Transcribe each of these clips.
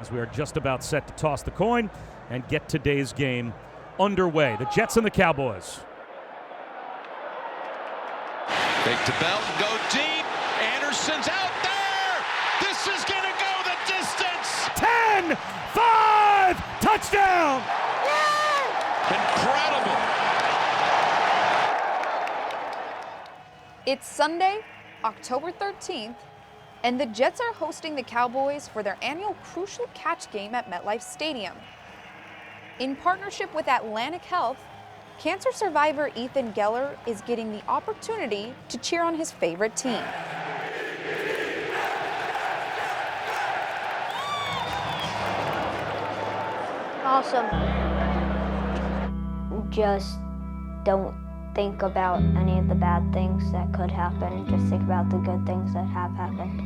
As we are just about set to toss the coin and get today's game underway. The Jets and the Cowboys. Fake to Belton, go deep. Anderson's out there. This is going to go the distance. 10, 5, touchdown. Incredible. It's Sunday, October 13th, and the Jets are hosting the Cowboys for their annual Crucial Catch game at MetLife Stadium. In partnership with Atlantic Health, cancer survivor Ethan Geller is getting the opportunity to cheer on his favorite team. Awesome. Just don't think about any of the bad things that could happen. Just think about the good things that have happened.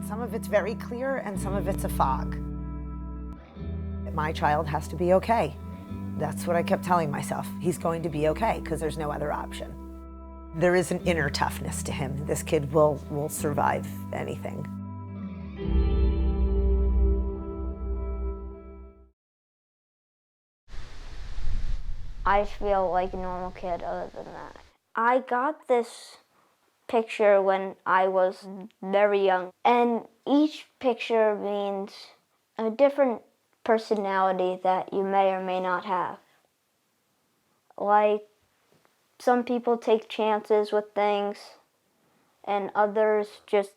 Some of it's very clear and some of it's a fog. My child has to be okay. That's what I kept telling myself. He's going to be okay because there's no other option. There is an inner toughness to him. This kid will survive anything. I feel like a normal kid other than that. I got this picture when I was very young, and each picture means a different personality that you may or may not have. Like, some people take chances with things, and others just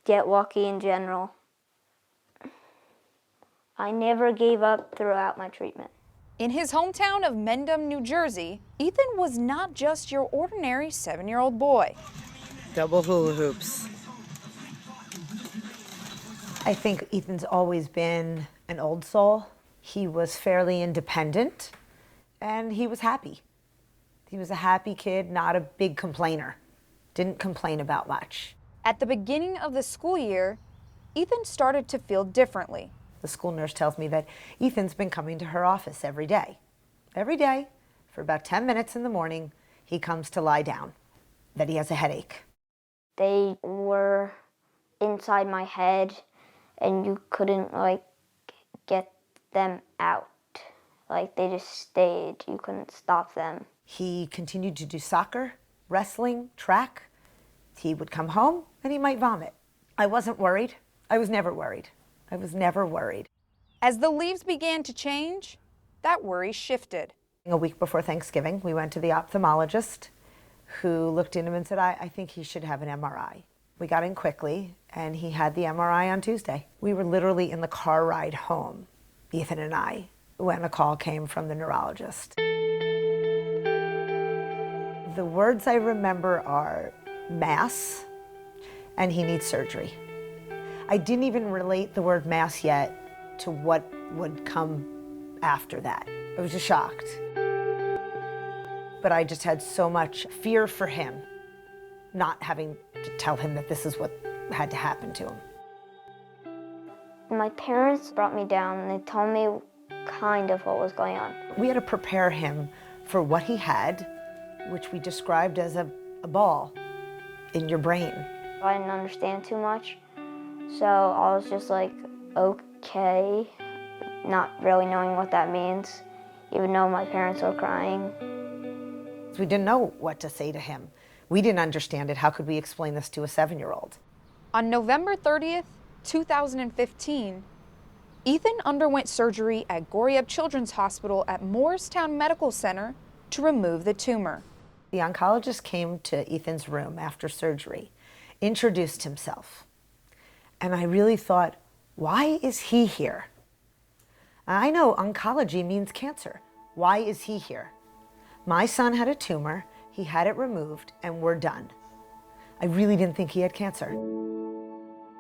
get lucky in general. I never gave up throughout my treatment. In his hometown of Mendham, New Jersey, Ethan was not just your ordinary 7-year-old boy. Double hula hoops. I think Ethan's always been an old soul. He was fairly independent, and he was happy. He was a happy kid, not a big complainer. Didn't complain about much. At the beginning of the school year, Ethan started to feel differently. The school nurse tells me that Ethan's been coming to her office every day. Every day, for about 10 minutes in the morning, he comes to lie down, that he has a headache. They were inside my head, and you couldn't, get them out. They just stayed. You couldn't stop them. He continued to do soccer, wrestling, track. He would come home, and he might vomit. I wasn't worried. I was never worried. I was never worried. As the leaves began to change, that worry shifted. A week before Thanksgiving, we went to the ophthalmologist who looked at him and said, I think he should have an MRI. We got in quickly, and he had the MRI on Tuesday. We were literally in the car ride home, Ethan and I, when a call came from the neurologist. The words I remember are mass, and he needs surgery. I didn't even relate the word mass yet to what would come after that. I was just shocked. But I just had so much fear for him, not having to tell him that this is what had to happen to him. My parents brought me down and they told me kind of what was going on. We had to prepare him for what he had, which we described as a ball in your brain. I didn't understand too much, so I was just like, okay, not really knowing what that means, even though my parents were crying. We didn't know what to say to him. We didn't understand it. How could we explain this to a 7-year-old? On November 30th, 2015, Ethan underwent surgery at Goriab Children's Hospital at Morristown Medical Center to remove the tumor. The oncologist came to Ethan's room after surgery, introduced himself, and I really thought, why is he here? I know oncology means cancer. Why is he here? My son had a tumor, he had it removed, and we're done. I really didn't think he had cancer.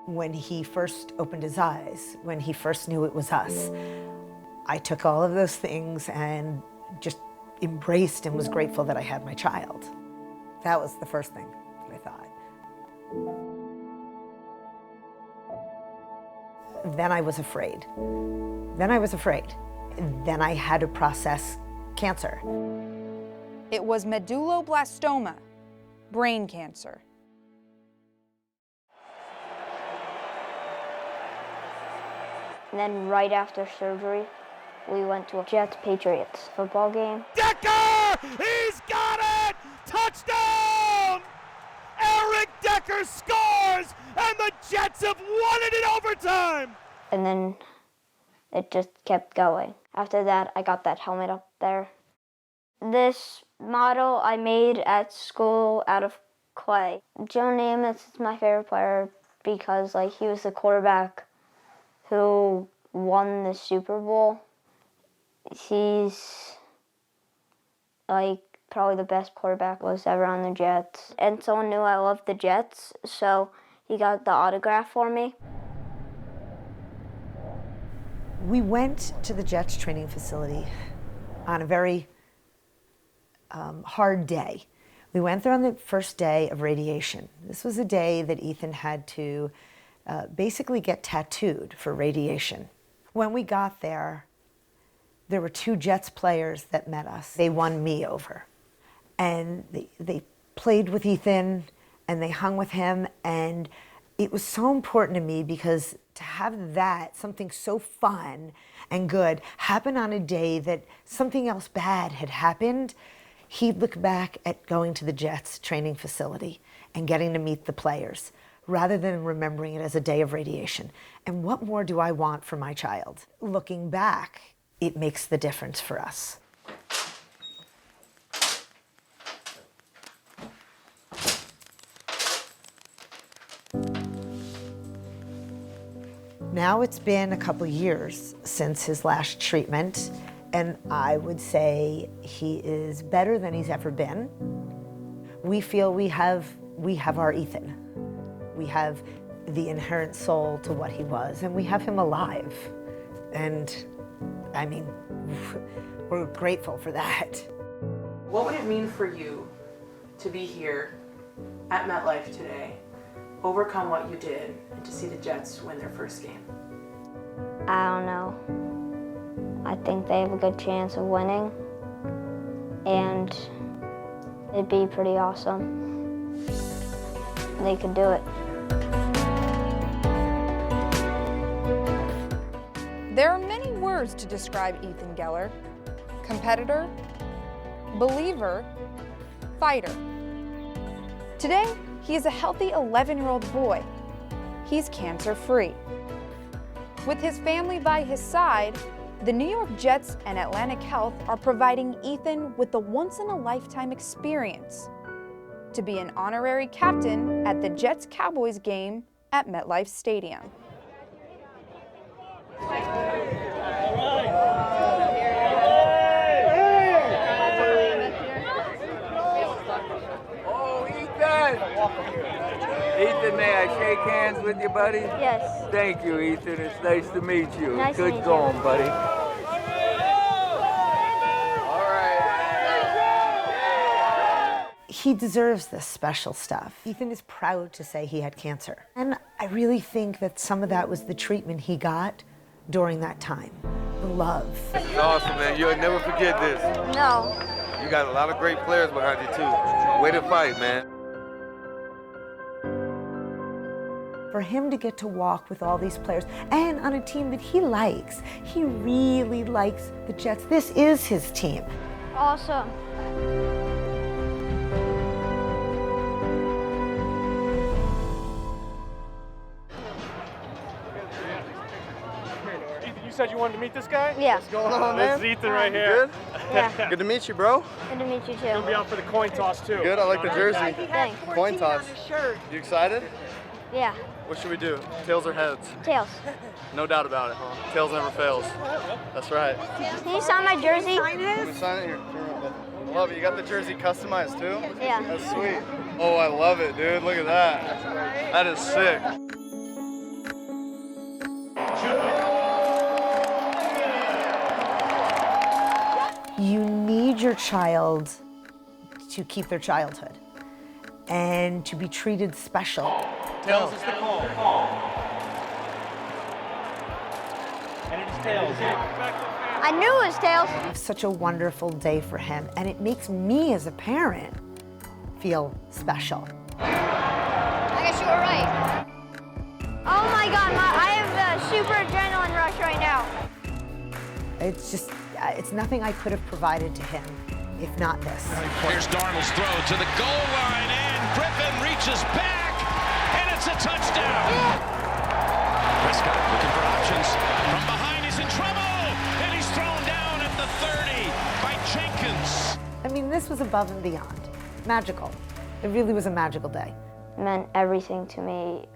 When he first opened his eyes, when he first knew it was us, I took all of those things and just embraced and was grateful that I had my child. That was the first thing I thought. Then I was afraid. Then I had to process cancer. It was medulloblastoma, brain cancer. And then right after surgery, we went to a Jets-Patriots football game. Decker! He's got it! Touchdown! Eric Decker scores, and the Jets have won it in overtime! And then it just kept going. After that, I got that helmet up there. This model I made at school out of clay. Joe Namath is my favorite player because he was the quarterback who won the Super Bowl. He's probably the best quarterback was ever on the Jets. And someone knew I loved the Jets, so he got the autograph for me. We went to the Jets training facility on a very hard day. We went there on the first day of radiation. This was a day that Ethan had to basically get tattooed for radiation. When we got there were 2 Jets players that met us. They won me over. And they played with Ethan and they hung with him, and it was so important to me because to have that, something so fun and good, happen on a day that something else bad had happened, he'd look back at going to the Jets training facility and getting to meet the players rather than remembering it as a day of radiation. And what more do I want for my child? Looking back, it makes the difference for us. Now it's been a couple years since his last treatment, and I would say he is better than he's ever been. We feel we have our Ethan. We have the inherent soul to what he was, and we have him alive. And I mean, we're grateful for that. What would it mean for you to be here at MetLife today, overcome what you did, and to see the Jets win their first game? I don't know. I think they have a good chance of winning, and it'd be pretty awesome. They could do it. There are many words to describe Ethan Geller: competitor, believer, fighter. Today, he is a healthy 11-year-old boy. He's cancer-free. With his family by his side, the New York Jets and Atlantic Health are providing Ethan with a once-in-a-lifetime experience: to be an honorary captain at the Jets-Cowboys game at MetLife Stadium. Oh, Ethan! Ethan, may I shake hands with you, buddy? Yes. Thank you, Ethan. It's nice to meet you. Nice to Good meet you. going, buddy. All right. He deserves this special stuff. Ethan is proud to say he had cancer. And I really think that some of that was the treatment he got during that time. The love. This is awesome, man. You'll never forget this. No. You got a lot of great players behind you, too. Way to fight, man. For him to get to walk with all these players and on a team that he likes. He really likes the Jets. This is his team. Awesome. Ethan, you said you wanted to meet this guy? Yeah. What's going on, man? This is Ethan right here. Good? Yeah. Good to meet you, bro. Good to meet you We'll be too. out for the coin toss, too. Good, I like the jersey. Thanks. Coin toss. You excited? Yeah. What should we do? Tails or heads? Tails. No doubt about it, huh? Tails never fails. That's right. Can you sign my jersey? Let me sign it here. I love it. You got the jersey customized, too? Yeah. That's sweet. Oh, I love it, dude. Look at that. That is sick. You need your child to keep their childhood and to be treated special. Tails is the call. And it is Tails. I knew it was Tails. It's such a wonderful day for him, and it makes me as a parent feel special. I guess you were right. Oh my God, I have a super adrenaline rush right right now. It's just, it's nothing I could have provided to him if not this. Here's Darnold's throw to the goal line, and Griffin reaches back, and it's a touchdown. Prescott looking for options. From behind, he's in trouble, and he's thrown down at the 30 by Jenkins. I mean, this was above and beyond. Magical. It really was a magical day. It meant everything to me.